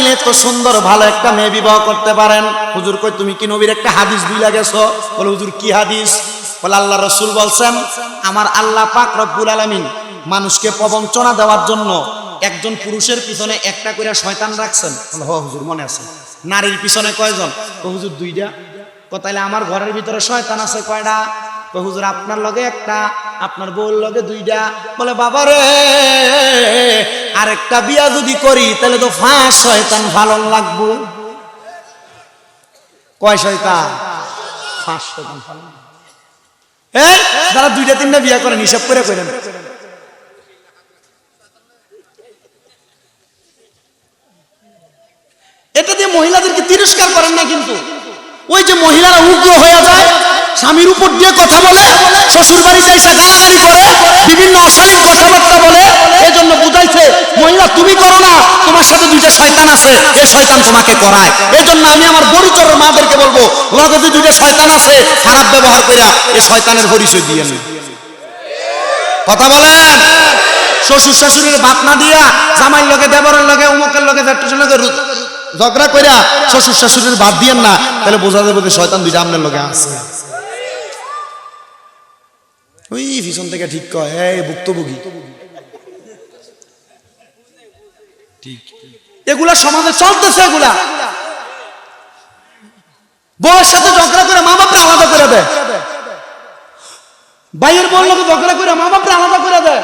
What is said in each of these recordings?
চাইলে তো সুন্দর ভালো একটা মেয়ে বিবাহ করতে পারেন। হুজুর কই তুমি কি নবীর একটা হাদিস ভুলে গেছো? বলে হুজুর কি হাদিস? বলে আল্লাহ রাসূল বলছেন আমার আল্লাহ পাক রব্বুল আলামিন মানুষকে প্রবঞ্চনা দেওয়ার জন্য একজন পুরুষের পিছনে একটা করে শয়তান রাখছেন। বলে হ হুজুর মনে আছে। নারীর পিছনে কয়জন? হুজুর দুইটা। তাইলে আমার ঘরের ভিতরে শয়তান আছে কয়টা? হুজুর আপনার লগে একটা, আপনার বউর লগে দুইটা। বলে বাবা রে, আরেকটা বিয়া যদি করি তাহলে তো 5 শয়তান ভালো লাগবো। কয় শয়তান? 5 শয়তান ভালো। যারা 2-3টা বিয়া করেন হিসাব করে করেন। এটা দিয়ে মহিলাদেরকে তিরস্কার করেন না, কিন্তু ওই যে মহিলারা উগ্র হয়ে যায়, স্বামীর উপর দিয়ে কথা বলে, শ্বশুর বাড়িতে এসে গালাগালি করে, বিভিন্ন অশালীন কথাবার্তা বলে, এজন্য বুঝাইছে মহিলা তুমি করো না, তোমার সাথে 2টা শয়তান আছে, এই শয়তান তোমাকে করায়। এজন্য আমি আমার বড়িচরের মাদেরকে বলবো, লগে যদি 2টা শয়তান আছে, খারাপ ব্যবহার কইরা এই শয়তানের পরিচয় দিয়েন। কথা বলেন। শ্বশুর শাশুড়ির বাপ না দিয়া জামাইর লগে, দেবরের লগে, অমুকের লগে, জেঠের লগে ঝগড়া কইরা শ্বশুর শাশুড়ির বাদ দিয়েন না, তাহলে বোঝা যাবে যে শয়তান 2টা আপনার লগে আছে। ওই পিছন থেকে ঠিক কয় এই ভুক্তভোগী। ঠিক এগুলা সমাজে চলতেছে। এগুলা বউয়ের সাথে ঝগড়া করে মা বাপরে আলাদা করে দেয়, ভাইয়ের বউর লগে ঝগড়া করে মা বাপরে আলাদা করে দেয়,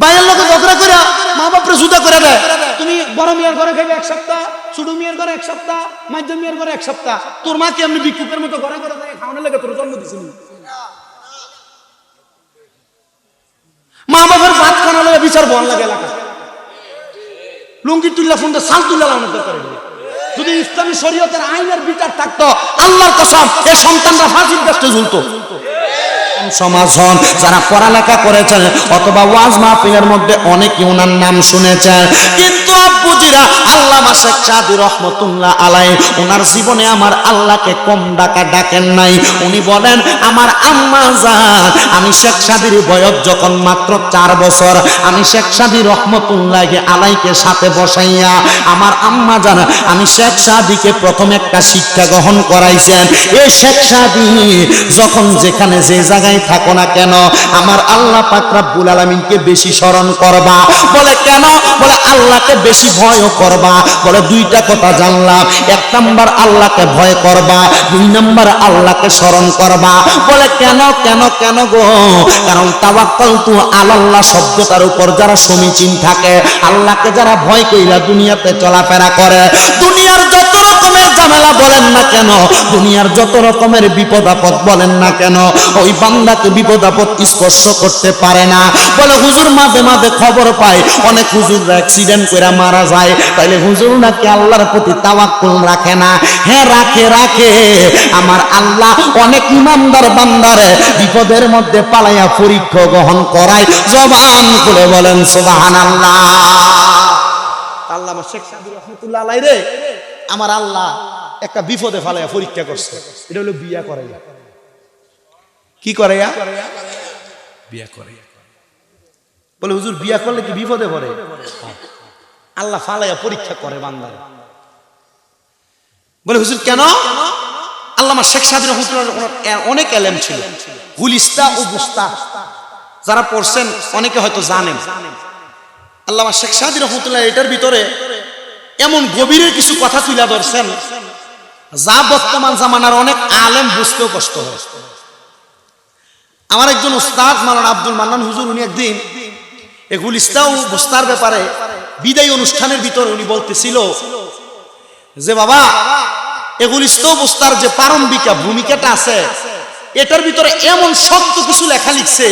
ভাইয়ের লগে ঝগড়া করে মা বাপরে জুদা করে দেয়। তুমি বড় মিয়ার ঘরে খাইবে 1 সপ্তাহ, ছোট মিয়ার ঘরে 1 সপ্তাহ, মাধ্যম মিয়ার ঘরে 1 সপ্তাহ। তোর মা কি এমনি ভিক্ষুকের মতো ঘরে ঘরে থাকে খাওয়ানোর লেগে তোর জন্ম দিছিল? মা বাবার ভাত খাওয়ানোর লেগে বিচার বল লাগে এলাকা। লুঙ্গি তুল্লা ফোনটা সাল তুল্লা লাগানোর দরকার। যদি ইসলামী শরীয়তের আইনের বিচার থাকতো, আল্লাহর কসম এই সন্তানরা ফাঁসির কাছে ঝুলতো। সমাজ হন যারা পড়ালেখা করেছেন অথবা ওয়াজ মাহফিলের মধ্যে অনেকে ওনার নাম শুনেছেন, কিন্তু আব্বুজিরা আল্লামা শেখ সাদী রহমাতুল্লাহ আলাইহি ওনার জীবনে আমার আল্লাহকে কম ডাকেন নাই। উনি বলেন আমার আম্মা জান, আমি শেখ সাদীর বয়স যখন মাত্র 4 বছর, আমি শেখ সাদী রহমাতুল্লাহ আলাইহিকে সাথে বসাইয়া আমার আম্মা জান আমি শেখ সাদীকে প্রথম একটা শিক্ষা গ্রহণ করাইছেন। এই শেখ সাদী যখন যেখানে যে জায়গায় থাকো না কেন আমার আল্লাহ পাক রব্বুল আলামিনকে বেশি স্মরণ করবা। বলে কেন? বলে আল্লাহকে বেশি ভয় করবা। বলে 2টা কথা জানলাম, 1 নাম্বার আল্লাহকে ভয় করবা, 2 নাম্বার আল্লাহকে স্মরণ করবা। বলে কেন কেন কেন গো? কারণ তাওয়াক্কালতু আলাল্লাহ শব্দটার উপর যারা সমীচীন থাকে, আল্লাহকে যারা ভয় কইরা দুনিয়াতে চলাফেরা করে, দুনিয়ার যত রকমের ঝামেলা বলেন না কেন, দুনিয়ার যত রকমের বিপদ আপদ বলেন না কেন, ওই বান্দাকে বিপদ আপদ স্পর্শ করতে পারে না। বলে হুজুর মাঝে মাঝে খবর পাই অনেক হুজুর অ্যাক্সিডেন্ট করে মারা যায়, তাইলে হুজুর নাকি আল্লাহর প্রতি তাওয়াক্কুল রাখে না? হ্যাঁ রাখে। আমার আল্লাহ অনেক ইমানদার বান্দারে বিপদের মধ্যে পালাইয়া পরীক্ষা গ্রহণ করায়। জবান খুলে বলেন সুবহানাল্লাহ। আল্লামা শেখ সাদী রহমাতুল্লাহ আলাইহি রে আমার আল্লাহ একটা বিপদে ফালাইয়া পরীক্ষা করছে। এটা হলো বিয়া করে। কি করে? বিয়া করে। বলে হুজুর বিয়া করলে কি বিপদে পড়ে? আল্লাহ ফালাইয়া পরীক্ষা করে বান্দারে। বলে হুজুর কেন? আল্লামা শেখ সাদী রহমাতুল্লাহ অনেক এলেম ছিল, গুলিস্তা ও বুস্তা যারা পড়ছেন অনেকে হয়তো জানেন। আল্লামা শেখ সাদী রহমাতুল্লাহ এটার ভিতরে এমন গভীরের কিছু কথা তুলে ধরছেন যা বর্তমান জামানার অনেক আলেম বুঝতেও কষ্ট হয়। আমার একজন উস্তাদ মাওলানা আব্দুল মান্নান হুজুর, উনি একদিন এই গুলিস্তা ও বুস্তার ব্যাপারে বিদায়ী অনুষ্ঠানের ভিতরে উনি বলতেছিল যে বাবা এই গুলিস্তা ও বুস্তার যে প্রারম্ভিক ভূমিকাটা আছে, এটার ভিতরে এমন শক্ত কিছু লেখা লিখছে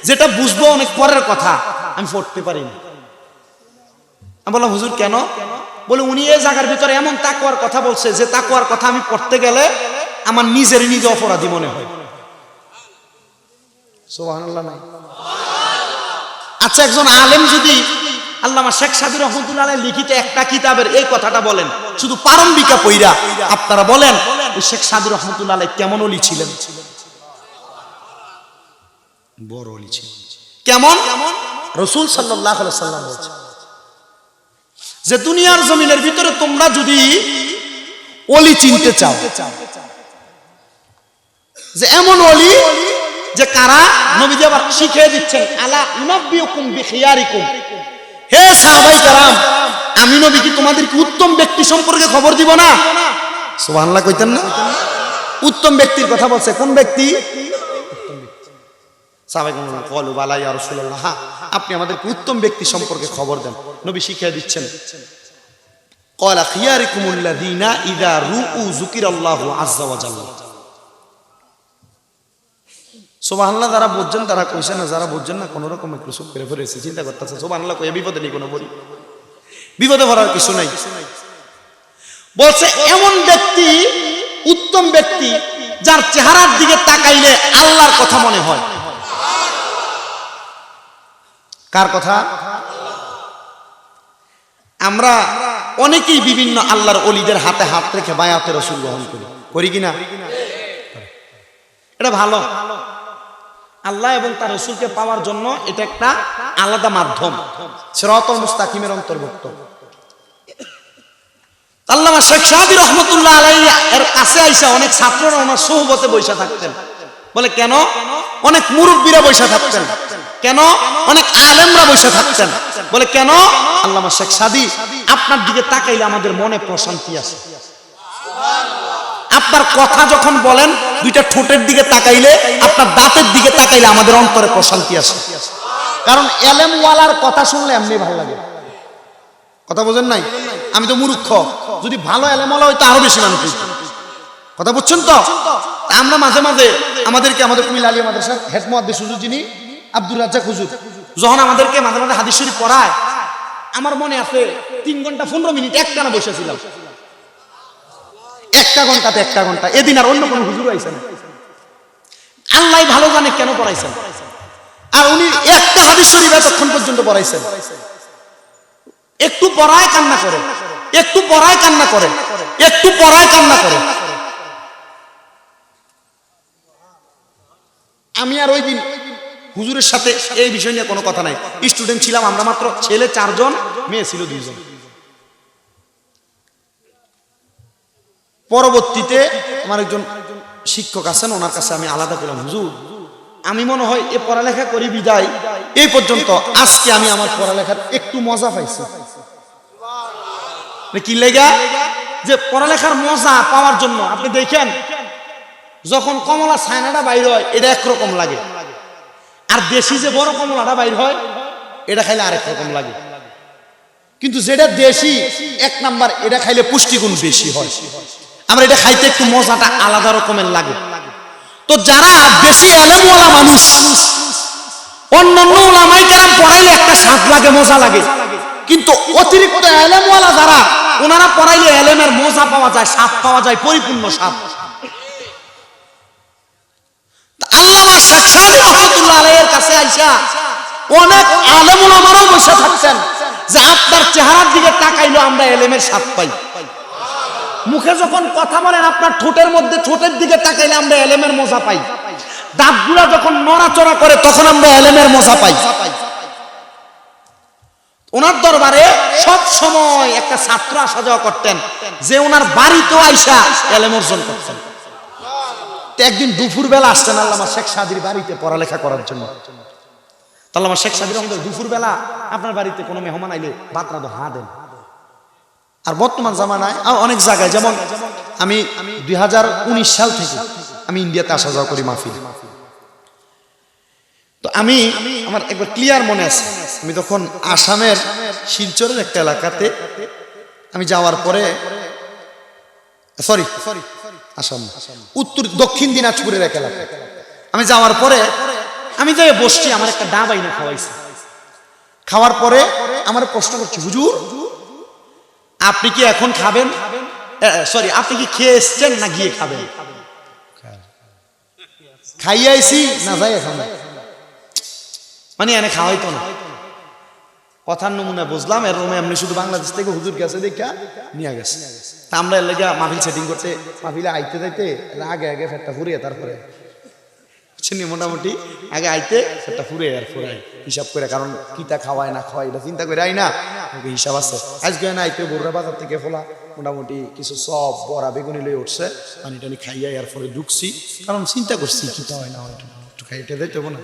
যেটা বুঝবো অনেক পরের কথা, আমি পড়তে পারিনি। আমি বললাম হুজুর কেন? বলে উনি এই জায়গার ভিতরে এমন তাকওয়ার কথা বলছে যে তাকওয়ার কথা আমি পড়তে গেলে আমার নিজে অপরাধী মনে হয়। সুবহানাল্লাহ নাই? আচ্ছা একজন আলেম যদি আল্লামা শেখ সাদী রহমাতুল্লাহ আলাইহি লিখিত একটা কিতাবের এই কথাটা বলেন শুধু প্রারম্ভিকা পইরা, আপনারা বলেন শেখ সাদী রহমাতুল্লাহ আলাইহি কেমন ওলি ছিলেন? বড় ওলি ছিলেন। কেমন? রাসূল সাল্লাল্লাহু আলাইহি ওয়াসাল্লাম বলেছেন যে দুনিয়ার জমিনের ভিতরে তোমরা যদি ওলি চিনতে চাও, যে এমন ওলি যে কারা, নবীজি আবার শিখিয়ে দিচ্ছেন, আলা উনাব্বিউকুম বিখিয়ারিকুম, হে সাহাবায়ে কেরাম, আমি নবী কি তোমাদেরকে উত্তম ব্যক্তি সম্পর্কে খবর দিব না? সুবহানাল্লাহ কইতেন না? উত্তম ব্যক্তির কথা বলছে, কোন ব্যক্তি? সাহাবায়ে কেরাম বলল, বালা ইয়া রাসূলুল্লাহ, আপনি আমাদেরকে উত্তম ব্যক্তি সম্পর্কে খবর দেন। নবী শিখিয়ে দিচ্ছেন, ক্বালা খিয়ারিকুমুল্লাযীনা ইযা রুউ যুকিরাল্লাহু আযজা ওয়া জাল্লা। সুবহানাল্লাহ, যারা বুঝছেন তারা কইছে না, যারা বুঝছেন না কোন রকম একটু চুপ করে পড়েছে, চিন্তা করতেছে সুবহানাল্লাহ কইয়া বিপদে নেই, কোনো বলি বিপদে পড়ার কিছু নাই। বলছে এমন ব্যক্তি, উত্তম ব্যক্তি, যার চেহারার দিকে তাকাইলে আল্লাহর কথা মনে হয়। কার কথা? আমরা অনেকেই বিভিন্ন আল্লাহর ওলিদের হাতে হাত রেখে বায়াতে রাসূল গ্রহণ করি কিনা? এটা ভালো। আল্লাহ এবং তার রাসূলকে পাওয়ার জন্য এটা একটা আলাদা মাধ্যম, সিরাতুল মুস্তাকিমের অন্তর্ভুক্ত। আল্লামা শেখ সাদি রহমতুল্লাহ আলাইহি এর কাছে আইসা অনেক ছাত্ররা ওনার সোহবতে বসে থাকতেন। বলে কেন? অনেক মুরব্বীরা বসে থাকতেন। কেন? অনেক আলেমরা বসে থাকতেন। বলে কেন? আল্লামা শেখ সাদি, আপনার দিকে তাকাইলে আমাদের মনে প্রশান্তি আসে। আপনার কথা যখন বলেন, দুইটা ঠোঁটের দিকে তাকাইলে, আপনার দাঁতের দিকে তাকাইলে আমাদের অন্তরে প্রশান্তি আসে। কারণ এলেমওয়ালার কথা শুনলে এমনি ভালো লাগে। কথা বোঝেন নাই? আমি তো মূর্খ, যদি ভালো এলেমওয়ালা হইতো আরো বেশি মানুষ। কথা বুঝছেন তো? আমরা মাঝে মাঝে আমাদেরকে, আমাদের কুমিল্লা আলিয়া মাদ্রাসার হেড মুহাদ্দিস হুজুর যিনি আব্দুর রাজ্জাক হুজুর, যখন আমাদেরকে মাঝে মাঝে হাদিস শরীফ পড়ায়, আমার মনে আছে 3 ঘন্টা 15 মিনিট একটানা বসেছিলাম, একটা ঘন্টা। এদিন আর অন্য কোন হুজুর আইছেন, আল্লাহ ভালো জানে কেন পড়াইছেন। আর উনি একটা হাদিস শরীফ এতক্ষণ পর্যন্ত পড়াইছেন। একটু পড়ায় কান্না করে, একটু পড়ায় কান্না করে, একটু পড়ায় কান্না করে। আমি আর ওই দিন হুজুরের সাথে এই বিষয় নিয়ে কোনো কথা নাই, স্টুডেন্ট ছিলাম আমরা, মাত্র ছেলে 4 জন, মেয়ে ছিল 2 জন। পরবর্তীতে আমার একজন শিক্ষক আছেন, ওনার কাছে আমি আলাদা পেলাম, হুজুর আমি মনে হয় এ পড়ালেখা করি বিদায় এই পর্যন্ত, আজকে আমি আমার পড়ালেখার একটু মজা পাইছি। কি লেগা? যে পড়ালেখার মজা পাওয়ার জন্য আপনি দেখেন, যখন কমলা ছায়নাটা বাইর হয় এটা একরকম লাগে, আর দেশি যে বড় কমলাটা বাইর হয় এটা খাইলে আরেক রকম লাগে। কিন্তু যেটা দেশি 1 নাম্বার, এটা খাইলে পুষ্টিগুণ বেশি হয়। আমরা এটা খাইতে একটু মজাটা আলাদা রকমের লাগে। তো যারা বেশি এলেমওয়ালা মানুষ, অন্যান্য উলামায়ে কেরাম পড়াইলে একটা স্বাদ লাগে, মজা লাগে, কিন্তু অতিরিক্ত এলেমওয়ালা যারা, ওনারা পড়াইলে এলেমের মজা পাওয়া যায়, স্বাদ পাওয়া যায়, পরিপূর্ণ স্বাদ। আল্লামা শেখ সাদি রহমাতুল্লাহ আলাইহির কাছে আইসা অনেক আলেম উলামারাও বসে থাকতেন, যে আপনার চেহারার দিকে তাকাইলো আমরা এলেমের স্বাদ পাই। মুখে যখন কথা বলেন, আপনার ঠোঁটের মধ্যে, ঠোঁটের দিকে তাকাইলে আমরা এলেমের মজা পাই। দাঁতগুলা যখন নড়াচড়া করে তখন আমরা এলেমের মজা পাই। ওনার দরবারে সব সময় একটা ছাত্র আসা যাওয়া করতেন, যে ওনার বাড়িতেও আইসা এলেম অর্জন করতেন। একদিন দুপুর বেলা আসতেন আল্লামা শেখ সাদির বাড়িতে পড়ালেখা করার জন্য। আল্লামা শেখ সাদি রহমাতুল্লাহ দুপুর বেলা আপনার বাড়িতে কোনো মেহমান আইলে ভাত রাঁধো, হা দেন। আর বর্তমান জামানায় অনেক জায়গায়, যেমন আমি 2019 সাল থেকে আমি ইন্ডিয়াতে আসা যাওয়া করি মাহফিল। তো আমার একবার ক্লিয়ার মনে আছে, আমি তখন আসামের শিলচরের একটা এলাকাতে আমি যাওয়ার পরে, আসাম দক্ষিণ দিনাজপুরের এক এলাকা আমি যাওয়ার পরে আমি যাই বসছি, আমার একটা ডাব আইনা খাওয়াইছে। খাওয়ার পরে আমার প্রশ্ন করছে, হুজুর আপনি কি এখন খাবেন? আপনি কি খেয়ে এসছেন না গিয়ে খাবেন? খাইয়ে আইছি না যাই এখন, মানে এনে খাওয়াইতো না। কথার নমুনা বুঝলাম, এর রুমে এমনি শুধু বাংলাদেশ থেকে হুজুর গেছে দেখা নিয়ে গেছে। তা আমরা এর লেগে মাহফিল সেটিং করতে, মাহফিলে আইতে যাইতে আগে ফেটটা ফুরিয়ে তারপরে চিনি মোটামুটি আগে আইতে একটা ফুরে আর ফুরাই হিসাব করে, কারণ কিতা খাওয়ায় না খাওয়াই এটা চিন্তা করে আই না, হিসাব আছে। আজকে না আইতে বড়রা বাজার থেকে ফোলা মোটামুটি কিছু সব বড়া বেগুনি লয়ে উঠছে, পানি টানি খাইয়া এর পরে ঢুকছি, কারণ চিন্তা করছি কিতা হয় না হয় একটু খাইতে দিতে না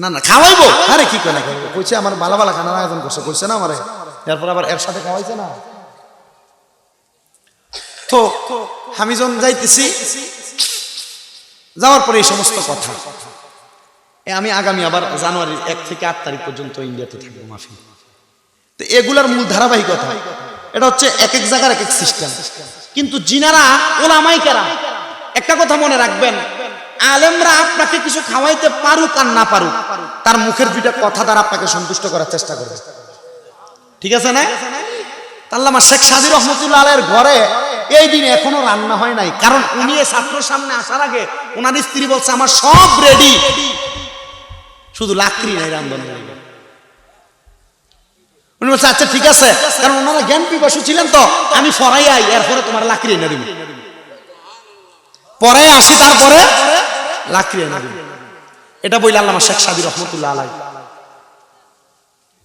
না না খাওয়াইবো, আরে কি করে না খাইবো, কইছে আমার ভালো ভালো খানার আয়োজন করছে, কইছে না আমারে, এরপর আবার এর সাথে খাওয়াইছে না। তো আমি যখন যাইতেছি, যাওয়ার পরে এই সমস্ত কথা, আমি আগামী আবার জানুয়ারির 1 থেকে 8 তারিখ পর্যন্ত ইন্ডিয়াতে থাকবো মাহফিল। তো এগুলার মূল ধারাবাহিকতা এটা হচ্ছে এক এক জায়গার এক এক সিস্টেম। কিন্তু জিনারা ওলামাই কেরাম একটা কথা মনে রাখবেন, আলেমরা আপনাকে কিছু খাওয়াইতে পারুক আর না পারুক, তার মুখের দুইটা কথা দ্বারা আপনাকে সন্তুষ্ট করার চেষ্টা করবে, ঠিক আছে না? আল্লামা শেখ সাদী রহমতুল্লাহ আলাইহির ঘরে এই দিন এখনো রান্না হয় নাই, কারণ উনি ছাত্রের সামনে আসার আগে ওনার স্ত্রী বলছে আমার সব রেডি, শুধু লাকড়ি নাই রান্ধন। উনি বলছে আচ্ছা ঠিক আছে, কারণ ওনারা জ্ঞান পিপাসু ছিলেন, তো আমি ফরাই আই, এরপরে তোমার লাকড়ি এনে দিবি, পরে আসি তারপরে লাকড়ি এনে দিবি। এটা বইলে আল্লামা শেখ সাদী রহমতুল্লাহ আলাইহি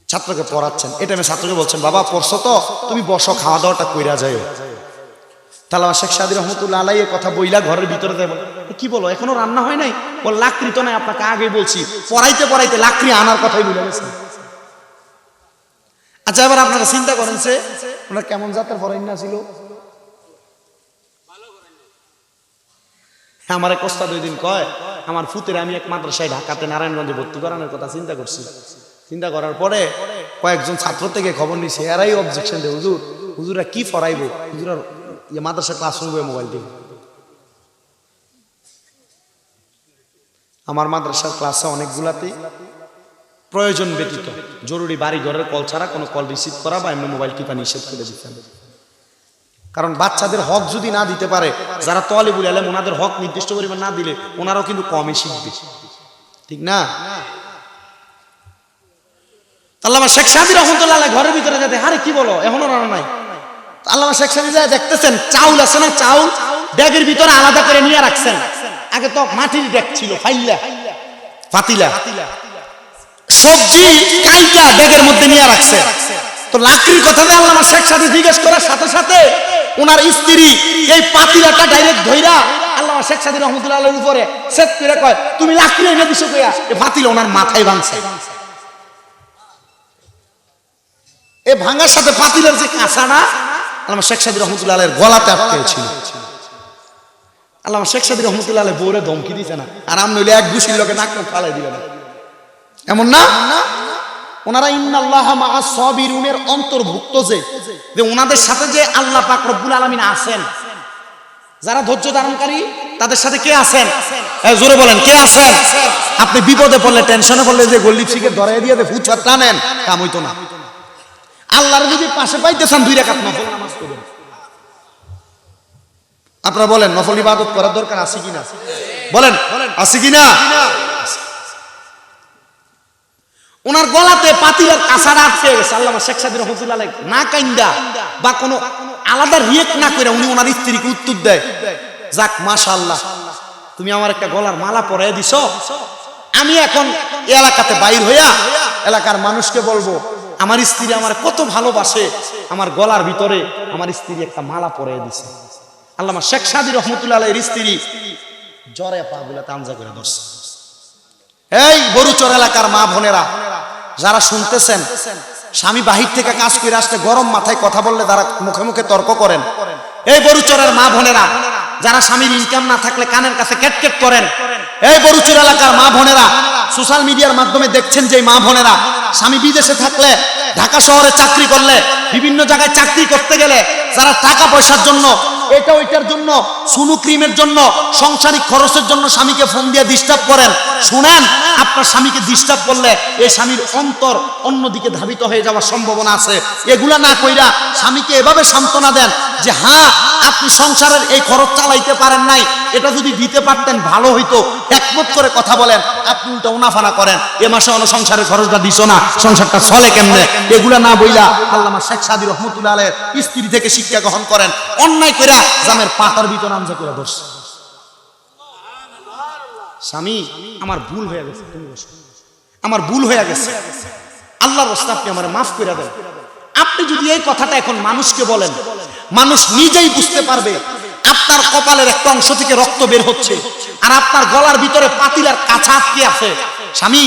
ছাত্রকে পড়াচ্ছেন। এটা আমি ছাত্রকে বলছেন বাবা পড়ছো তো, তুমি বসো, খাওয়া দাওয়াটা কইরা যাও। তাহলে শেখ সাদী রহমতুল্লাহ আলাইহি এই কথা বইলা ঘরের ভিতরে দেব, কি বলো এখনো রান্না হয় নাই? বল লাকড়ি তো নাই, আপনাকে আগেই বলছি, পড়াইতে পড়াইতে লাকড়ি আনার কথাই ভুলে গেছে। আচ্ছা এবার আপনারা চিন্তা করেন যে ওনার কেমন জাতের ফরাইন্না ছিল। আমার এক ওস্তাদ ওই দিন কয়, আমার ফুতের আমি এক মাদ্রাসায় ঢাকাতে নারায়ণগঞ্জে ভর্তি করানোর কথা চিন্তা করছি। চিন্তা করার পরে কয়েকজন ছাত্র থেকে খবর নিয়েছে, এরাই অবজেকশন দেয়, হুজুর হুজুরা কি ফরাইবো, হুজুরা মাদ্রাসা ক্লাস রুমে মোবাইল দিয়ে। আমার মাদ্রাসার ক্লাসে অনেকগুলাতে প্রয়োজন ব্যতীত জরুরি বাড়ি ঘরের কল ছাড়া কোনো কল রিসিভ করা বা এমনি মোবাইল টিপা নিষেধ করে দিতেন। কারণ বাচ্চাদের হক যদি না দিতে পারে, যারা তালিবুল ইলম ওনাদের হক নির্দিষ্ট পরিমাণ না দিলে ওনারাও কিন্তু কমই শিখবে, ঠিক না? আল্লামা শেখ সাদী রহমতুল্লাহ আলাইহি ঘরের ভিতরে যেতে, আরে কি বলো এখনো রান্না নাই? আল্লামা শেখ সাদী যায় দেখতেছেন চাউল আছে না, চাউল ব্যাগের ভিতরে আলাদা করে নিয়ে রাখছেন। আগে তো মাটির ব্যাগ ছিল, ফাইলা পাতিলা, সবজি কাইটা ব্যাগের মধ্যে নিয়ে রাখছে। তো লাকড়ির কথাতে আল্লামা শেখ সাদী জিজ্ঞেস করার সাথে সাথে ওনার স্ত্রী এই পাতিলাটা ডাইরেক্ট ধইরা আল্লামা শেখ সাদী রহমতুল্লাহ আলাইহির উপরে সেট করে কয়, তুমি লাকড়ি এনে দিছো কইয়া? এই পাতিলা ওনার মাথায় ভাঙছে। এই ভাঙার সাথে পাতিলের যে কাঁচাটা আল্লামা শেখ সাদী রহমতুল্লাহ আলাইহির গলাতে আটকে ছিল। আল্লামা শেখ সাদী রহমতুল্লাহ আলাইহি বউরে ধমকি দিছে না, আর আম নইলে এক ঘুষির লোকে নাক মুখ ফালাই দিবে না, এমন না? ওনারা ইন্নাল্লাহা মাআস সাবিরিনের অন্তর্ভুক্ত, যে ওনাদের সাথে যে আল্লাহ পাক রব্বুল আলামিন আছেন, যারা ধৈর্য ধারণকারী তাদের সাথে কে আছেন? জোরে বলেন কে আছেন? আপনি বিপদে পড়লে, টেনশনে পড়লে যে গল্লিপসিকে ধরাই দিয়ে ফুটছাট টানেন, কাম হইতো না। আল্লাহর যদি পাশে পাইতে চান 2 রাকাত নফল নামাজ পড়ুন। আপনারা বলেন নফল ইবাদত করার দরকার আছে কিনা? বলেন আছে কিনা? ওনার গলাতে পাতিলার কাঁচাটা আটকে গেছে। আল্লামা শেখ সাদী রহমতুল্লাহ আলাইহি না কাইন্দা বা কোনো আলাদা রিয়েক্ট না করে উনি ওনার স্ত্রীকে উত্তর দেয়, যাক মাশাআল্লাহ তুমি আমার একটা গলার মালা পরাই দিছো, আমি এখন এলাকাতে বাইর হইয়া এলাকার মানুষকে বলবো আমার স্ত্রী আমার কত ভালোবাসে, আমার গলার ভিতরে আমার স্ত্রী একটা মালা পরাই দিছে। আল্লামা শেখ সাদী রহমতুল্লাহ আলাইহির স্ত্রী জ্বরে পা গুলা তামজা করে ধরছে। এই বরুচর এলাকার মা বোনেরা যারা শুনতেছেন, স্বামী বাহির থেকে কাজ করে আসতে গরম মাথায় কথা বললে তারা মুখে মুখে তর্ক করেন। এই বরুচরের মা বোনেরা যারা স্বামীর ইনকাম না থাকলে কানের কাছে কেটকেট করেন, এই বরুচর এলাকার মা বোনেরা সোশ্যাল মিডিয়ার মাধ্যমে দেখছেন যে মা বোনেরা স্বামী বিদেশে থাকলে, ঢাকা শহরে চাকরি করলে, বিভিন্ন জায়গায় চাকরি করতে গেলে যারা টাকা পয়সার জন্য, এটা ওইটার জন্য, সুনু ক্রিমের জন্য, সংসারিক খরচের জন্য স্বামীকে ফোন দিয়ে ডিস্টার্ব করেন, শুনেন আপনার স্বামীকে ডিস্টার্ব করলে এই স্বামীর অন্তর অন্যদিকে ধাবিত হয়ে যাওয়ার সম্ভাবনা আছে। এগুলা না কইরা স্বামীকে এভাবে সান্ত্বনা দেন যে হ্যাঁ আপনি সংসারের এই খরচ চালাইতে পারেন নাই, এটা যদি দিতে পারতেন ভালো হইতো, একমত করে কথা বলেন। আপনি উল্টা উনাফানা করেন, এ মাসে অন্য সংসারের খরচটা দিছো না, সংসারটা চলে কেমনে? এগুলা না বইলা আল্লামা শেখ সাদী রহমতুল্লাহ আলাইহির স্ত্রী থেকে শিক্ষা গ্রহণ করেন। অন্যায় কইরা জামের পাতার ভিতর আমজা করে ধরছে। স্বামী আমার ভুল হয়ে গেছে, তুমি বসো, আমার ভুল হয়ে গেছে, আল্লাহর রাস্তায় আপনি আমার মাফ করে দেন। আপনি যদি এই কথাটা এখন মানুষকে বলেন, মানুষ নিজেই বুঝতে পারবে আপনার কপালের একটা অংশ থেকে রক্ত বের হচ্ছে আর আপনার গলার ভিতরে পাতিলার কাছা আটকে আছে। স্বামী,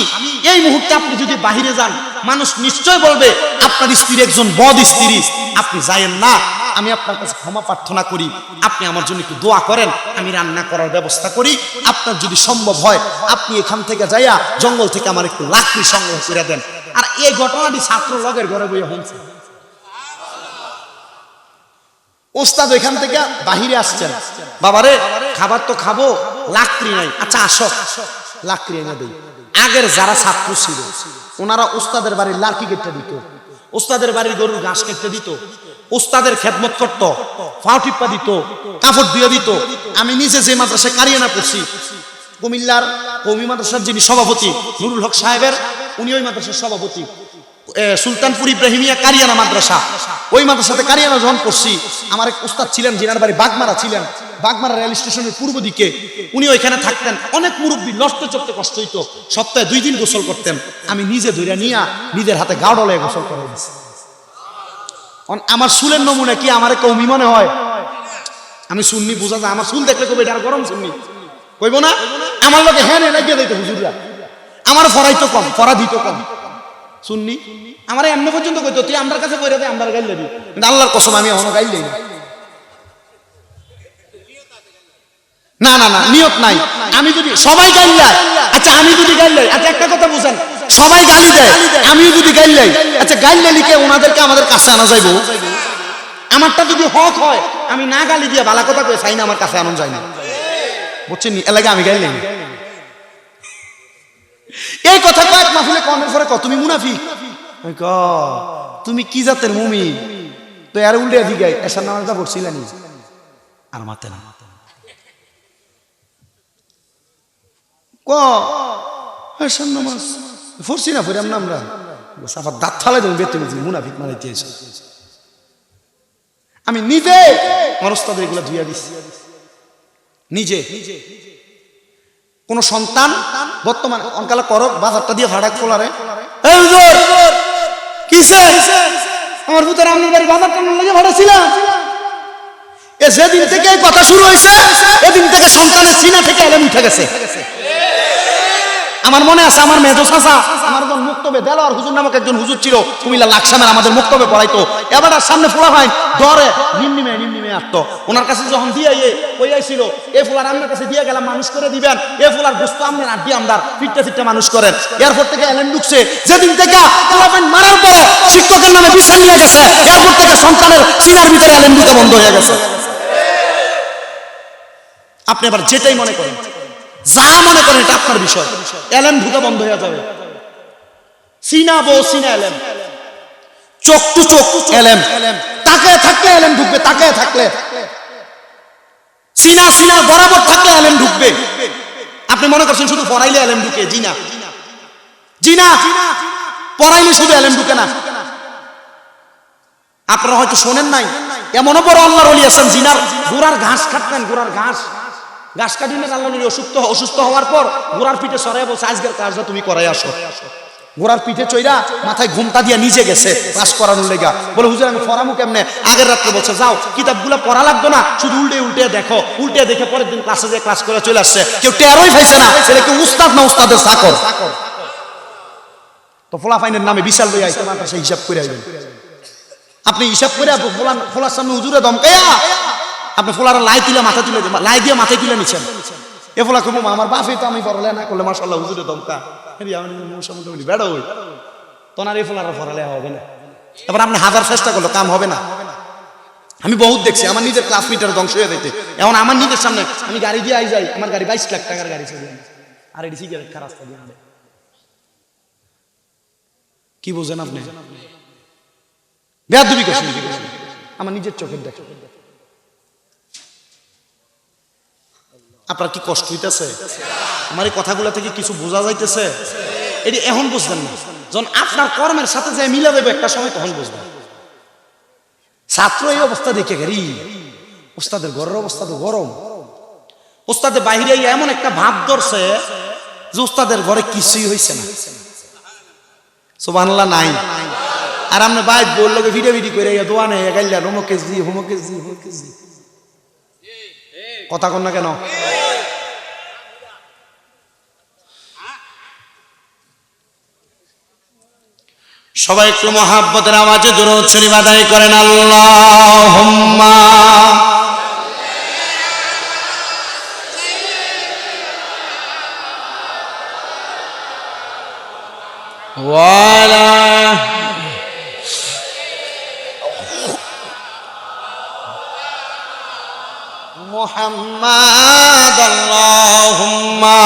এই মুহূর্তে আপনি যদি বাহিরে যান, মানুষ নিশ্চয় বলবে আপনার স্ত্রী একজন বদ স্ত্রী, আপনি যায়েন না। আমি আপনার কাছে ক্ষমা প্রার্থনা করি, আপনি আমার জন্য একটু দোয়া করেন, আমি রান্না করার ব্যবস্থা করি। আপনার যদি সম্ভব হয় আপনি এখান থেকে যাইয়া জঙ্গল থেকে আমার একটু লাকড়ি সংগ্রহ করে দেন। আর এই ঘটনাটি ছাত্র লগের ঘরে বইয়া হচ্ছে। ওস্তাদ এখান থেকে বাহিরে আসছেন, বাবারে খাবার তো খাবো, লাকড়ি নাই, আচ্ছা আসো লাকড়ি এনে দেই। আগের যারা ছাত্র ছিল ওনারা ওস্তাদের বাড়ির লাকড়ি কেটে দিত, ওস্তাদের বাড়ির গরুর ঘাস কেটে দিত, ওস্তাদের খেদমত করত, ফাও টিপ্পা দিত, কাপড় দিয়ে দিত। আমি নিজে যে মাদ্রাসায় কারিয়ানা পড়ছি, কুমিল্লার কওমি মাদ্রাসার যিনি সভাপতি নুরুল হক সাহেবের, উনি ওই মাদ্রাসার সভাপতি। সুলতানপুর ইব্রাহিমিয়া কারিয়ানা মাদ্রাসা, ওই মাদ্রাসাতে কারিয়ানা যখন পড়ছি, আমার এক উস্তাদ ছিলেন যিনার বাড়ি বাগমারা ছিলেন, বাগমারা রেল স্টেশনের পূর্ব দিকে। উনি ওইখানে থাকতেন, অনেক মুরব্বী, লড়তে চড়তে কষ্ট হইতো, সপ্তাহে 2 দিন গোসল করতেন। আমি নিজে ধরে নিয়ে নিজের হাতে গাড়লে গোসল করে দিচ্ছি। আমার চুলের নমুনা কি আমার কওমি মনে হয়? আমি সুন্নি, বোঝা যায়, আমার চুল দেখলে কবে এটা গরম সুন্নি কইব না? আমার লোকে হ্যাঁ লাগিয়ে দিত হুজুররা, আমার ফরাইতো কম, ফরা দিত কম। সুন্নি আমার এমনি পর্যন্ত কইতো তুই আমার কাছে কইরা দে, আমরা গাইলে দিই, কিন্তু আল্লাহর কসম আমি এখনো গাইলেই না। না না না, নিয়ত নাই। আমি যদি সবাই গাইলাই, আচ্ছা আমি যদি গাইলাই, আচ্ছা একটা কথা বুঝেন, সবাই গালি দেয়, আমিও যদি গাইলাই, আচ্ছা গাইলে লিখে ওনাদেরকে আমাদের কাছে আনা যাইব? আমারটা যদি হক হয়, আমি না গালি দিয়ে ভালো কথা কই চাই না, আমার কাছে আনন্দ যায় না, বুঝছেন? এলাকা আমি গাইলাই এই কথা কয়েক মাহফিলে কমের পরে তুমি মুনাফিক, তুমি কি জাতের মুমিন? তো আর উল্টে দিগাই এসার নামাজটা পড়ছিলেন আর মাতে না এসার নামাজ পড়ছি না, পড়াম না আমরা, সাফার দাঁত ফালাই দেবো বেতন মুনাফিক মারাইতে এসে। আমি নিজে আমার ওস্তাদের এগুলো ধুইয়া দিচ্ছি নিজে। কোন সন্তান বর্তমান অনকালা করক বাজারটা দিয়ে ভাড়া খোলারে, কিসে আমার পুত্র আপনার বাড়ি বাজার টানার লাগে ভাড়া ছিলাম। যেদিন থেকে এই কথা শুরু হয়েছে, এদিন থেকে সন্তানের সিনা থেকে এলেম উঠে গেছে। আমার মনে আছে আমার মেজো চাচা আমার যখন মুক্তবে দেলোয়ার হুজুর নামক একজন হুজুর ছিল কুমিল্লা লাকসামের, আমাদের মুক্তবে পড়াইতো। এবার সামনে ফোলা হয় ডরে নিমনিমে আসতো। ওনার কাছে যখন দিয়ে ওই আইছিল, এ ফোলার আপনার কাছে দিয়ে গেলাম মানুষ করে দিবেন, এ ফোলার বুঝতো আপনার আড্ডি আমদার ফিটটা মানুষ করেন। এরপর থেকে এলেন ঢুকছে, যেদিন থেকে মারার পরে শিক্ষকের নামে বিচার নিয়ে গেছে, এরপর থেকে সন্তানের সিনার ভিতরে এলেন ঢুকা বন্ধ হয়ে গেছে। আপনি এবার যেটাই মনে করেন, যা মনে করেন, এটা আপনার বিষয়, এলেম ঢুকা বন্ধ হয়ে যাবে। সিনা বউ সিনা এলেম, চোখ টু চোখ এলেম, তাকায় থাকলে এলেম ঢুকবে, তাকায় থাকলে সিনা বরাবর থাকলে এলেম ঢুকবে। আপনি মনে করছেন শুধু পড়াইলে এলেম ঢুকে? জি না, পড়াইলে শুধু এলেম ঢুকে না। আপনারা হয়তো শোনেন নাই, এমনও বড় আল্লাহর ওলি আছেন জিনার গোড়ার ঘাস কাটতেন, গোড়ার ঘাস কাটিনে আল্লাহ নবী অসুস্থ হওয়ার পর গোড়ার পিঠে সরাই বলছে আজকের কাজটা তুমি করাই আসো। গোড়ার পিঠে চইরা মাথায় ঘুমটা দিয়ে নিজে গেছে ক্লাস করানোর লেগা। বলে হুজুর আমি পড়ামু কেমনে? আগের রাত্রে বলছে যাও কিতাবগুলো পড়া লাগতো না, শুধু উল্টে দেখো, উল্টে দেখে পরের দিন ক্লাসে যে ক্লাস করে চলে আসছে। কেউ টেরই পাইছে না, ছেলে কেউ উস্তাদ না উস্তাদের চাকর। তো ফলাফাইনের নামে বিশাল লইয়া তোমার কাছে হিসাব করে আইবেন। আপনি হিসাব করে ফোলার সামনে হুজুরে দমকাইয়া আপনি ফোলারা লাই তুলে মাথা তুলে লাই দিয়ে মাথায় তুলে নিচ্ছেন। এ ফোলা খুব আমার বাপে তো আমি পড়ালে না করলে মাশাআল্লাহ হুজুরে দমকা বেড়া হই তোনার এই ফোলারা পড়ালে হবে না। এবার আপনি হাজার চেষ্টা করলো কাম হবে না। আমি বহুত দেখছি আমার নিজের ক্লাসমেটের ধ্বংস হয়ে যেতে। এখন আমার নিজের সামনে আমি গাড়ি দিয়ে আই যাই, আমার গাড়ি 22 লাখ টাকার গাড়ি চলে আর এটি সিগারেট খা রাস্তা দিয়ে কি বোঝেন আপনি? বেয়াদবি করছেন আমার নিজের চোখের দেখে। আপনার কি কষ্ট হইতেছে? আমার এই কথাগুলো থেকে কিছু বোঝা যাইতেছে? এটি এখন বুঝবেন না, যখন আপনার কর্মের সাথে যে মিলা দেবে একটা সময় তখন বুঝবেন। ছাত্র এই অবস্থা দেখে গেরি ওস্তাদের ঘরের অবস্থা তো গরম। উস্তাদের বাইরে এমন একটা ভাব ধরছে যে উস্তাদের ঘরে কিছুই হয়েছে না, সুবহানাল্লাহ নাই। আর আপনি ভাই বললো ভিডিও করে দোয়া নেই গাইলেন হোমকে জি হোমকে জি হোমকে জি, কথা কন না কেন? সবাই একটু মহাব্বতের আওয়াজে দুরূদ শরীফ আদায় করেন। আল্লাহুম্মা ওয়ালা মুহাম্মাদ আল্লাহুম্মা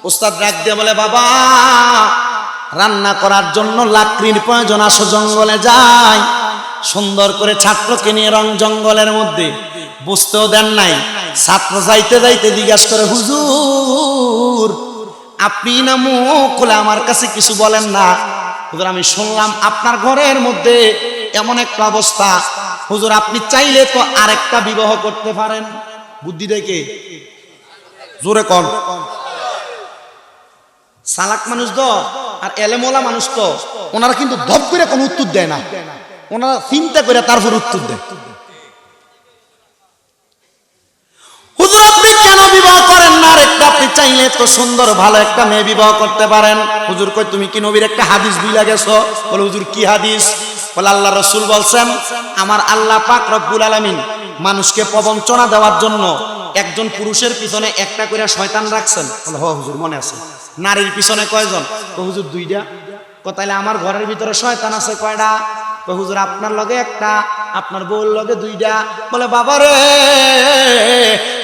উস্তাদ ডাক দিয়ে বলে, বাবা রান্না করার জন্য লাকড়ির প্রয়োজন, আসো জঙ্গলে যাই। সুন্দর করে ছাত্রকে নিয়ে রং জঙ্গলের মধ্যে, বুঝতেও দেন নাই। ছাত্র যাইতে যাইতে জিজ্ঞাসা করে, হুজুর আপনি না মুখ খুলে আমার কাছে কিছু বলেন না। হুজুর আমি শুনলাম আপনার ঘরের মধ্যে এমন একটা অবস্থা, হুজুর আপনি চাইলে তো আরেকটা বিবাহ করতে পারেন। বুদ্ধি দেখে জোরে কন। সালাক মানুষ তো আর এলেমওয়ালা মানুষ তো, ওনারা কিন্তু ধপ করে কোনো উত্তর দেয় না, ওনারা চিন্তা করে তারপর উত্তর দেয়। হুজুর আপনি কেন বিবাহ করেন না আরেকটা? আপনি চাইলে তো সুন্দর ভালো একটা মেয়ে বিবাহ করতে পারেন। হুজুর কই তুমি কি নবীর একটা হাদিস ভুলে গেছো? বলে হুজুর কি হাদিস? বলে আল্লাহ রাসূল বলছেন, আমার আল্লাহ পাক রব্বুল আলামিন মানুষকে প্রবঞ্চনা দেওয়ার জন্য একজন পুরুষের পিছনে একটা করে শয়তান রাখছেন। বলে হ হুজুর মনে আছে। নারীর পিছনে কয়জন? হুজুর দুইটা। তাইলে আমার ঘরের ভিতরে শয়তান আছে কয়টা? হুজুর আপনার লগে একটা, আপনার বউর লগে দুইটা। বলে বাবা রে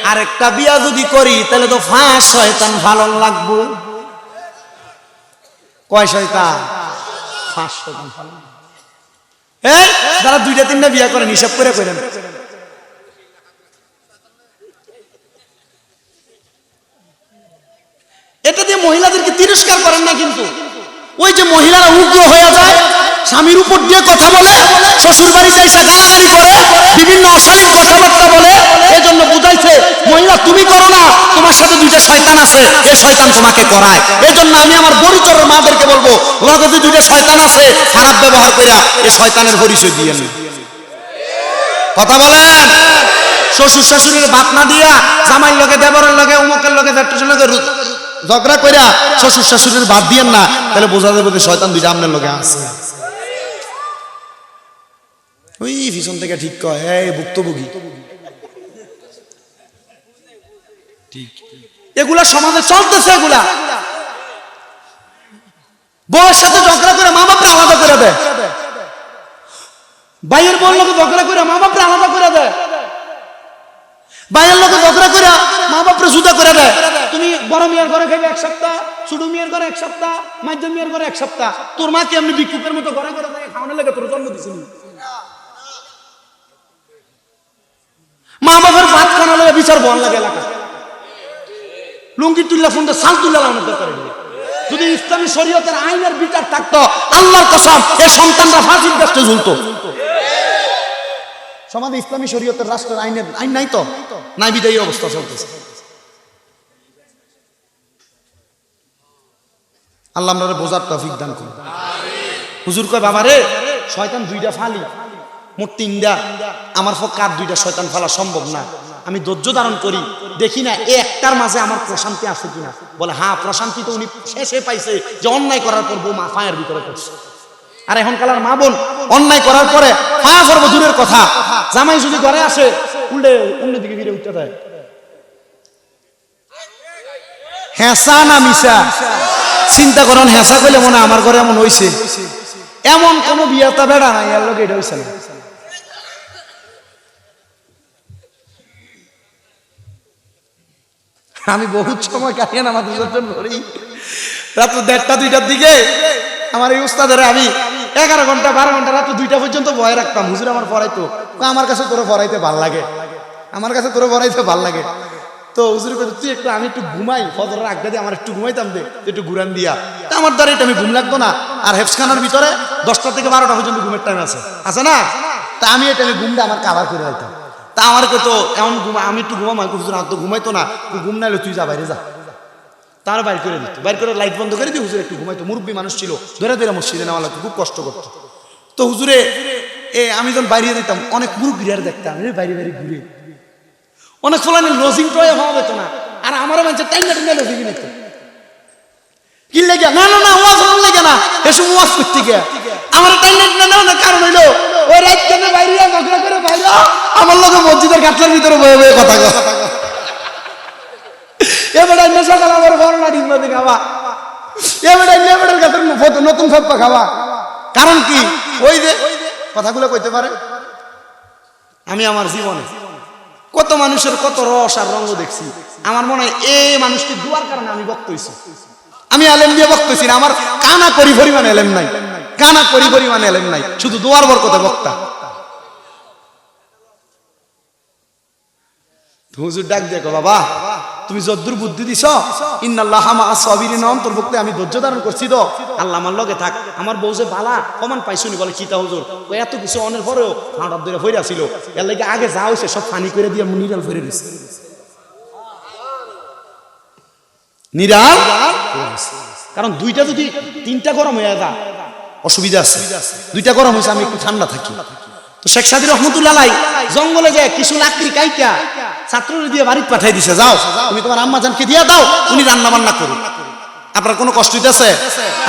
আরেকটা বিয়া যদি করি তাহলে তো 5 শয়তান ভালো লাগবো। কয় শয়তান? 5 শয়তান ভালো। এই যারা দুইটা তিনটা বিয়া করেন হিসাব করে করেন। এটা দিয়ে মহিলাদেরকে তিরস্কার করেন না, কিন্তু ওই যে মহিলারা উগ্র হয়ে যায়, স্বামীর উপর দিয়ে কথা বলে, শ্বশুর বাড়িতে এসে গালাগালি করে, বিভিন্ন অশালীন কথাবার্তা বলে, এজন্য বুঝাইছে মহিলা তুমি করো না, তোমার সাথে দুইটা শয়তান আছে, এই শয়তান তোমাকে করায়। এজন্য আমি আমার বরিচরের মাদেরকে বলবো, তোমার কাছে দুইটা শয়তান আছে, খারাপ ব্যবহার কইরা এই শয়তানের পরিচয় দিয়ে নেন। কথা বলেন। শ্বশুর শাশুড়ির বাপ না দিয়া জামাইর লগে, দেবরের লগে, অমুকের লগে, ফ্যাক্টরির লগে ঝগড়া কইরা শ্বশুর শাশুড়ির বাদ দিয়েন না, তাহলে বোঝা যাবে যে শয়তান দুইটা আপনার লগে আছে। ওই পিছন থেকে ঠিক কয় এই ভুক্তভোগী। ঠিক এগুলা সমাজে চলতেছে। এগুলা বউয়ের সাথে ঝগড়া করে মা বাপরা আলাদা করে দেয়, ভাইয়ের বউর লোকে ঝগড়া করে মা বাপরা আলাদা করে দেয়, ভাইয়ের লোকে ঝগড়া করে মা বাপরা জুদা করে দেয়। তুমি বড় মেয়ের ঘরে খাইবে 1 সপ্তাহ, ছোট মেয়ের ঘরে 1 সপ্তাহ, মাধ্যম মেয়ের ঘরে 1 সপ্তাহ। তোর মা কি এমনি ভিক্ষুকের মতো ঘরে ঘরে থাকে খাওয়ানোর লেগে তোর জন্ম দিছিল? মা বাবার ভাত খাওয়ানোর লেগে বিচার বন লাগে এলাকা। লুঙ্গি তুল্লা ফোনটা সাল তুল্লা লাগানোর দরকার নেই। যদি ইসলামী শরীয়তের আইনের বিচার থাকতো, আল্লাহর কসম এই সন্তানরা ফাঁসির কাছে ঝুলতো। সমাজে ইসলামী শরীয়তের রাষ্ট্রের আইন নাই তো, নাই বিদায়ী অবস্থা চলতেছে। আল্লাহ আমরা বোঝার তৌফিক দান করুন। হুজুর কয় বাবা রে শয়তান দুইটা ফালি, মোট 3টা, আমার পক্ষে আর 2টা শয়তান ফালা সম্ভব না। আমি ধৈর্য ধারণ করি, দেখি না এই একটার মাঝে আমার প্রশান্তি আছে কিনা। বলে হ্যাঁ প্রশান্তি তো উনি শেষে পাইছে, যে অন্যায় করার পর বউ মাথায়ের ভিতরে করছে। আর এখনকার মা বোন অন্যায় করার পরে ফায়া করবো দূরের কথা, জামাই যদি ঘরে আসে উল্টে অন্যদিকে ফিরে উঠতে দেয়। হেসা না মিশা? চিন্তা করেন, হেসা করলে মনে আমার ঘরে এমন হয়েছে, এমন কোন বিয়াতা বেড়া নাই এর লোক এটা হয়েছে না। আমি বহুত সময় কাটিয়ে নামাজ পড়ি, রাত 1:30 2টার দিকে আমার এই উস্তাদের আমি 11 ঘন্টা 12 ঘন্টা রাত 2টা পর্যন্ত ভয় রাখতাম। হুজুর আমার পড়াইতো, আমার কাছে তোরে পড়াইতে ভাল লাগে। আমার কাছে তোর বড়াইতে ভাল লাগে। তো হুজুর কইতো তুই একটু, আমি একটু ঘুমাই, ফজরের আগ দিয়ে আমার একটু ঘুমাইতাম দে, একটু ঘুরান দিয়া। তা আমার দ্বারা এটা আমি ঘুম লাগতো না। আর হেফসখানার ভিতরে 10টা থেকে 12টা পর্যন্ত ঘুমের টাইম আছে না? তা আমি এটা ঘুমটা আমার কাভার করে দিতাম। তা আমার কইতো এমন ঘুমা, আমি একটু ঘুমাই, হুজুর আর তো ঘুমাইতো না, তুই ঘুম নাইলে তুই যা বাইরে যা। তার বাইর করে দিত, বাইর করে লাইট বন্ধ করে দিয়ে হুজুর একটু ঘুমাইতো। মুরব্বী মানুষ ছিল, ধরে ধরে মসজিদে নেওয়া লাগতো, খুব কষ্ট করতো। তো হুজুরে আমি যখন বাইরে দিতাম, অনেক মুরব্বীরা দেখতাম বাইরে বাইরে ঘুরে, অনেক ফলানি লজিং টয়ে হওয়া যেত না। আর আমারও মানুষের টাইনা টাইনা লজিং নিত। কি লেগে? না না না, ওয়াজ হল লেগে না, এসব ওয়াজ করতে গিয়া আমার টাইনা টাইনা নেওয়া না। কারণ হইলো ওই রাত কেন বাইরে ঝগড়া করে বাইরে আমার লোক মসজিদের গাটলার ভিতরে বয়ে বয়ে কথা কয়। এবারে সকাল আবার করোনা ডিম্বা দিয়ে খাওয়া, এবারে নতুন ফেপ্পা খাওয়া। কারণ কি? ওই যে কথাগুলো কইতে পারে। আমি আমার জীবনে কত মানুষের কত রস আর রঙ দেখছি। আমার মনে হয় এই মানুষটি দুয়ার কারণে আমি বক্ত হইছি। আমি আলেম দিয়ে বক্ত হইছি না, আমার কানা করি পরিমাণ এলেম নাই, কানা করি পরিমাণ এলেম নাই, শুধু দুয়ার বরকতে বক্তা। হুজুর ডাক দেখো, বাবা তুমি যদ্দুর বুদ্ধি দিছ, ইন্নাল্লাহা মাআস সাবিরিন, অন্তর্ভুক্তে আমি ধৈর্য ধারণ করছি তো, আল্লাহ আমার লগে থাক। আমার বউ যে বালা কমান পাইছুনি, বলে কিতা হুজুর, ও এত কিছু অনের পরেও হাঁটার ধরে ফইরা ছিল, এর লাগে আগে যা হইছে সব ফানি করে দিয়ে নিরাল ফিরে দিছে, নিরাল। কারণ দুইটা যদি তিনটা গরম হয়ে যায় অসুবিধা আছে, দুইটা গরম হয়েছে আমি একটু ঠান্ডা থাকি। তো শেখ সাদি রহমতুল্লাহ আলাই জঙ্গলে যায় কিছু লাকড়ি কাইটা ছাত্ররে দিয়ে বাড়িতে পাঠাই দিছে, যাও তুমি তোমার আম্মা জানকে দিয়া দাও, উনি রান্না বান্না করুন, আপনার কোনো কষ্ট হইতেছে?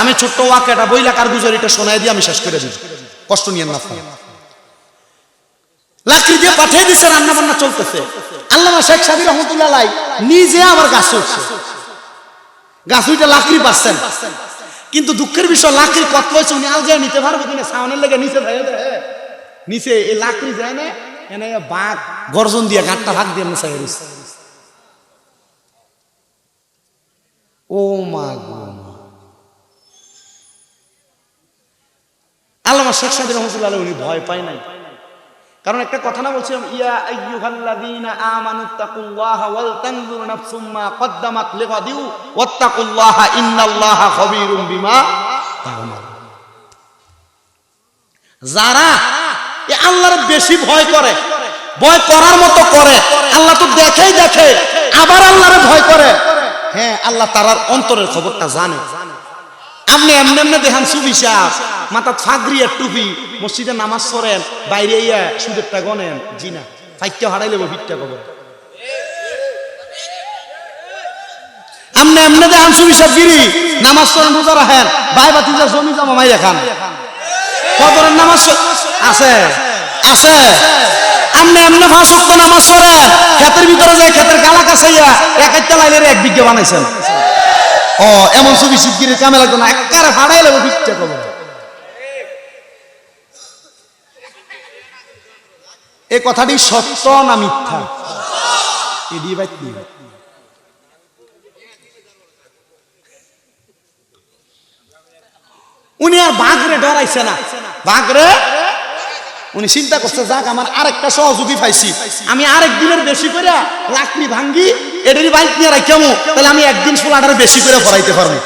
আমি ছোট্ট ওয়াকাটা বইলা কারগুজারিটা শোনাই দিয়ে আমি শেষ করে দিই, কষ্ট নিয়েন না। লাকড়ি দিয়ে পাঠিয়ে দিছে, রান্না বান্না চলতেছে। আল্লামা শেখ সাদি রহমতুল্লাহ আলাই নিজে আবার গাছ উঠছে, গাছ উঠে লাকড়ি পাচ্ছেন। কিন্তু দুঃখের বিষয় লাকড়ি কত হয়েছে উনি আলজায় নিতে পারবে কিনা, সামনের লেগে নিচে নিচে এই লাকড়ি যায় না, এনে বাঘ গর্জন দিয়ে গাঁটটা ভাগ দিয়ে নেশা গেছে। ও মা গো, আল্লামা শেখ সাদি রহমতুল্লাহ আলাইহি উনি ভয় পায় নাই। কারণ একটা কথা না বলছিলাম, ইয়া আইয়ুহাল্লাযীনা আমানুত্তাকুল্লাহা ওয়াল তানজুর নাফসুম মা কদ্দামাত লিগাদিউ ওয়াত্তাকুল্লাহা ইন্নাল্লাহা খাবীরুম বিমা তা'মালুন। যারা এই আল্লাহর বেশি ভয় করে, ভয় করার মতো করে, আল্লাহ তো দেখেই দেখে, আবার আল্লাহরে ভয় করে, হ্যাঁ আল্লাহ তার অন্তরের খবরটা জানে। আপনি এমনি এমনি দেখান সুফি সাহেব মাথা ফাগরিয়া টুপি, মসজিদে নামাজ পড়েন, বাইরে ইয়া সুদেরটা গনেন, জি না, ফাইটটা হারাই লেবো ভিটটা খবর। আপনি এমনি দেখান সুফি সাহেব গিরি নামাজ পড়েন, রোজা রাখেন, ভাই বাতিজা জমি জমা মাই দেখান, ফজরের নামাজ আছে আছে, আপনি এমনি 5 ওয়াক্ত নামাজ পড়েন, ক্ষেতের ভিতরে যায় ক্ষেতের গালা কাছাইয়া একটা লাইনের 1 বিঘা বানাইছেন। ও এমন ছবি শিগগিরি কামে লাগতো না, একবারে ফাড়াই লাগবে ভিটটা খবর। এই কথাটি সত্য না মিথ্যা? উনি আর বাঘরে ডরাইছে না, বাঘরে উনি চিন্তা করছে যাক আমার আরেকটা সহযোগী পাইছি, আমি আরেক দিনের বেশি করে লাকড়ি ভাঙ্গি এটারই বাইক নিয়ে রাখবো, তাহলে আমি একদিন 16টার বেশি করে ফরাইতে পারবো।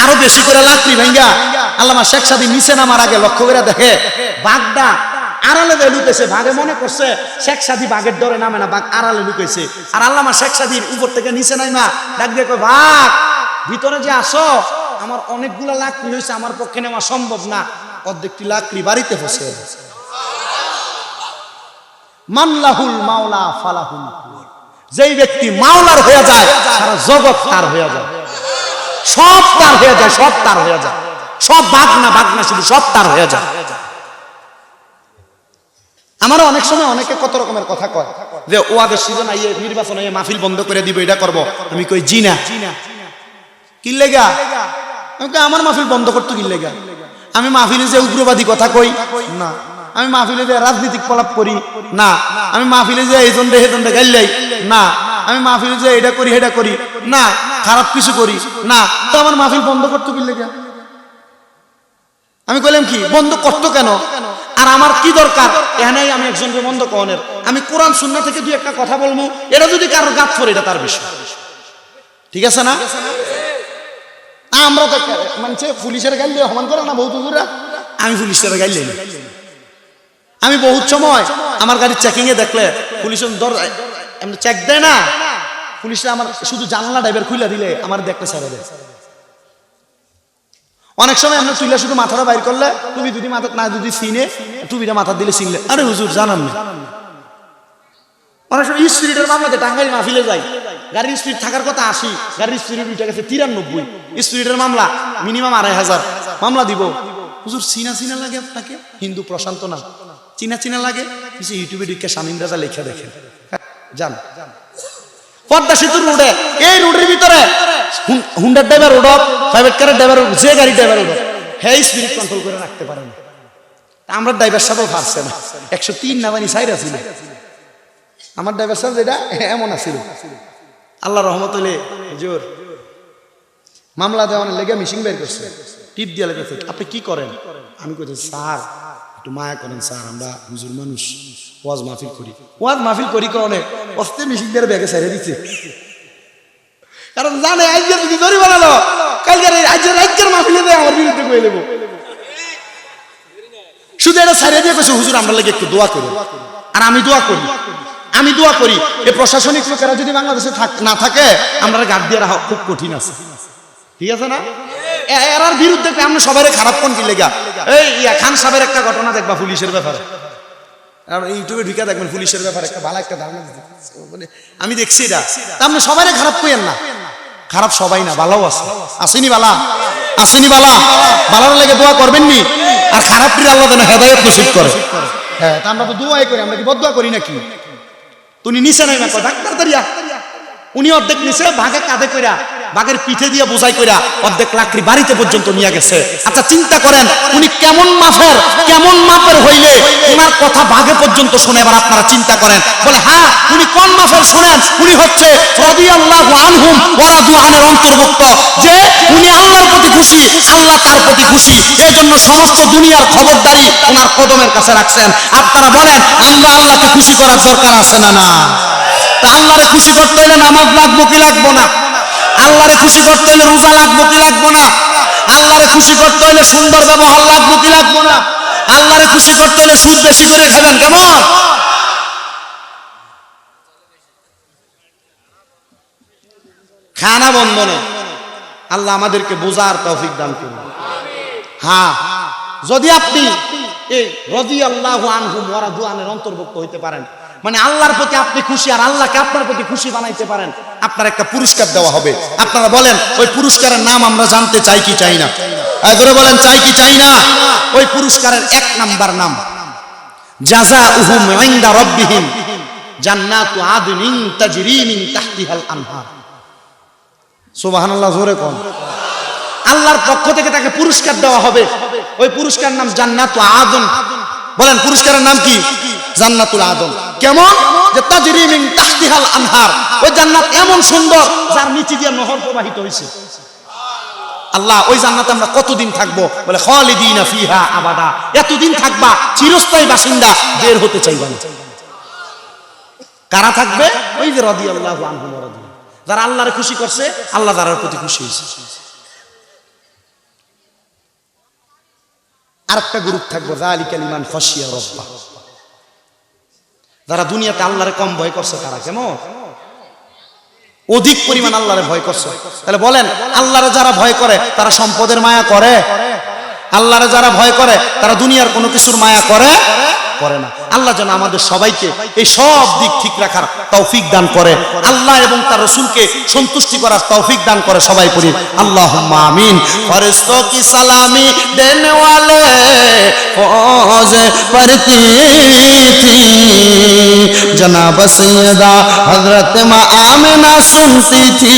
আরো বেশি করে লাকড়ি ভাঙ্গা আল্লামা শেখ সাদি নিচে নামার আগে লক্ষ্য করে দেখে বাঘটা আড়ালে লুকেছে। ভাগে মনে করছে শেখ সাদি বাঘের ডরে নামে না, বাঘ আড়ালে লুকেছে। আর আল্লামা শেখ সাদির উপর থেকে নিচে নাই না, ডাক দিয়ে কয় বাঘ ভিতরে যে আসো, আমার অনেকগুলা লাকড়ি হয়েছে, আমার পক্ষে নেওয়া সম্ভব না, অর্ধেকটি লাকড়ি বাড়িতে ফসে। মানলাহুল মাওলা ফালাহুল, যেই ব্যক্তি মাওলার হয়ে যায় সারা জগৎ তার হয়ে যায়, সব তার হয়ে যায়, সব তার হয়ে যায়, সব বাঘ না শুধু সব তার হয়ে যায়। আমারও অনেক সময় অনেকে কত রকমের কথা কয় যে ওয়াদের সিজন আইয়ে নির্বাচন আইয়ে মাহফিল বন্ধ করে দিব, এটা করব। আমি কই জি না। কি লেগা? আমার মাহফিল বন্ধ করতে কি লেগা? আমি মাহফিলে যে উগ্রবাদী কথা কই না, আমি মাহফিলে যে রাজনীতিক প্রলাপ করি না, আমি মাহফিলে যে এই জন্ডে হে জন্ডে গাইলাই না, আমি মাহফিলে যে এটা করি সেটা করি না, খারাপ কিছু করি না, তো আমার মাহফিল বন্ধ করতে কি লেগা? আমি কইলাম কি বন্ধ করতো কেন? আর আর আমার কি দরকার এখানেই আমি একজনকে বন্ধ কনের আমি কোরআন সুন্নাহ থেকে দুই একটা কথা বলবো এটা যদি কারোর গাত পড়ে এটা তার বিষয় ঠিক আছে না আমরা তো মানে পুলিশের গাইলে সমান করে না বহুত হুজুরা আমি পুলিশের গাইলে আমি বহুত সময় আমার গাড়ির চেকিং এ দেখলে পুলিশের এমনি চেক দেয় না পুলিশরা আমার শুধু জানলা ড্রাইভার খুলে দিলে আমার দেখতে ছেড়ে দেয় অনেক সময় আমরা তুইলা শুধু মাথাটা বাইর করলে তুমি যদি মাথা না যদি সিনে টুপিটা মাথা দিলে সিনলে আরে হুজুর জানান না অনেক সময় স্পিরিটের মামলাতে টাঙ্গাইল মাহফিলে যাই গাড়ির স্পিড থাকার কথা 80 গাড়ির স্পিড উঠে গেছে 93 স্পিরিটের মামলা মিনিমাম 2500 মামলা দিব হুজুর চিনা চিনা লাগে আপনাকে হিন্দু প্রশান্ত না চিনা চিনা লাগে কিছু ইউটিউবে ঢুকে শামীম রাজা লেখা দেখেন যান পদ্মা সেতুর রোডে এই রোডের ভিতরে হুন্ডার ড্রাইভার রোড প্রাইভেট কারের ড্রাইভার যে গাড়ি ড্রাইভার রোড হ্যাঁ স্পিরিট কন্ট্রোল করে রাখতে পারে না আমরা ড্রাইভার সাহেবও পারছে না 103 না বানি সাইরা ছিল আমার ড্রাইভার সাহেব যেটা এমন আছিল আল্লাহ রহমত হলে হুজুর মামলা দেওয়ানোর লেগে মিশিং বের করছে টিপ দিয়ে লেগেছে আপনি কি করেন আমি কইছি স্যার একটু মায়া করেন স্যার আমরা হুজুর মানুষ ওয়াজ মাহফিল করি কারণে অস্তে মিশিং বের ব্যাগে ছেড়ে দিচ্ছে কারণ জানে আজকে যদি দড়ি বানালো কালকে আজকে রাজ্যের মাহফিলে দেয় আমার বিরুদ্ধে কয়ে দেবো শুধু এটা ছেড়ে দিয়ে কইছে হুজুর আমরা লেগে একটু দোয়া করি আর আমি দোয়া করি এই প্রশাসনিক লোকেরা যদি বাংলাদেশে না থাকে আমরা গার্ড দিয়ে রাখা খুব কঠিন আছে ঠিক আছে না এরার বিরুদ্ধে আমরা সবাই খারাপ কোন কি লেগা এই খান সাহেবের একটা ঘটনা দেখবা পুলিশের ব্যাপারে আর ইউটিউবে ঢুকে দেখবেন পুলিশের ব্যাপারে একটা ভালো একটা ধারণা মানে আমি দেখছি এটা আপনি সবাই খারাপ কইেন না খারাপ সবাই না ভালোও আছে আসেনি বালার লেগে দোয়া করবেন নি আর খারাপ করে আল্লাহ যেন হেদায়েত নসিব করে হ্যাঁ তা আমরা তো দোয়াই করি আমরা কি বদদোয়া করি নাকি তুমি নিচে নাই না ডাক্তার দাঁড়িয়া উনি অর্ধেক নিচে ভাগে কাঁধে কইরা বাঘের পিঠে দিয়ে বোঝাই কইরা অর্ধেক লাকড়ি বাড়িতে পর্যন্ত নিয়ে গেছে আচ্ছা চিন্তা করেন উনি কেমন মাপের হইলে ওনার কথা বাঘে পর্যন্ত শুনে এবার আপনারা চিন্তা করেন বলে হ্যাঁ উনি কোন মাপের শুনেন উনি হচ্ছে রাদিয়াল্লাহু আনহুম ওয়া রাদু আনহুর অন্তর্ভুক্ত যে উনি আল্লাহর প্রতি খুশি আল্লাহ তার প্রতি খুশি এজন্য সমস্ত দুনিয়ার খবরদারি ওনার কদমের কাছে রাখছেন আপনারা বলেন আমরা আল্লাহকে খুশি করার দরকার আছে না না তা আল্লাহরে খুশি করতে হলে নামাজ লাগবো কি লাগবো না আল্লাহরে খুশি করতে হলে রোজা লাগবো কি লাগবো না আল্লাহরে খুশি করতে হলে সুন্দর ব্যবহার লাগবো কি লাগবো না আল্লাহরে খুশি করতে হলে সুদ বেশি করে খাবেন কেমন খানা বন্ধনে আল্লাহ আমাদেরকে বোঝার তৌফিক দান করুন হ্যাঁ যদি আপনি এই রাদিয়াল্লাহু আনহুম ওয়া রাদু আনহুর অন্তর্ভুক্ত হইতে পারেন মানে আল্লাহর প্রতি আপনি খুশি আর আল্লাহকে আপনার প্রতি খুশি বানাইতে পারেন আপনার একটা পুরস্কার দেওয়া হবে আপনারা বলেন ওই পুরস্কারের নাম আমরা জানতে চাই কি চাই না এজরে বলেন চাই কি চাই না ওই পুরস্কারের এক নাম্বার নাম জাযাউহুম ইনদা রাব্বিহিম জান্নাতু আদনিন তাজরি মিন তাহতিহাল আনহার সুবহানাল্লাহ জোরে কোন আল্লাহর পক্ষ থেকে তাকে পুরস্কার দেওয়া হবে ওই পুরস্কারের নাম জান্নাতু আদন বলেন পুরস্কারের নাম কি জান্নাতুল আদন কেমন যে তাজরি মিন তাহতিহাল আনহার ওই জান্নাত এমন সুন্দর যার নিচে দিয়ে নহর প্রবাহিত হইছে আল্লাহ ওই জান্নাতে আমরা কতদিন থাকবো বলে খালিদিনা ফিহা আবাদা এতদিন থাকবা চিরস্থায়ী বাসিন্দা বের হতে চাইবা না কারা থাকবে ওই যে রাদিয়াল্লাহু আনহু ওয়া রাদু যারা আল্লাহরে খুশি করছে আল্লাহ তার প্রতি খুশি হইছে আরেকটা গ্রুপ থাকবে যালিকাল ইমান খাশিয়া রাব্বাহ যারা দুনিয়াতে আল্লাহরে কম ভয় করছে তারা কেমন অধিক পরিমাণ আল্লাহরে ভয় করছে তাহলে বলেন আল্লাহরে যারা ভয় করে তারা সম্পদের মায়া করে আল্লাহরে যারা ভয় করে তারা দুনিয়ার কোনো কিছুর মায়া করে না আল্লাহ যেন আমাদের সবাইকে এই সব দিক ঠিক রাখার তৌফিক দান করে আল্লাহ এবং তার রাসূলকে সন্তুষ্টি করার তৌফিক দান করে সবাই পড়ি আল্লাহুম্মা আমিন ফেরেশতোं की सलामी देने वाले फौज पढ़ती थी जनाब सैयदा हजरत मां आमिना सुनती थी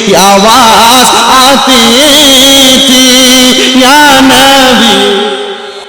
ये आवाज आती थी या नबी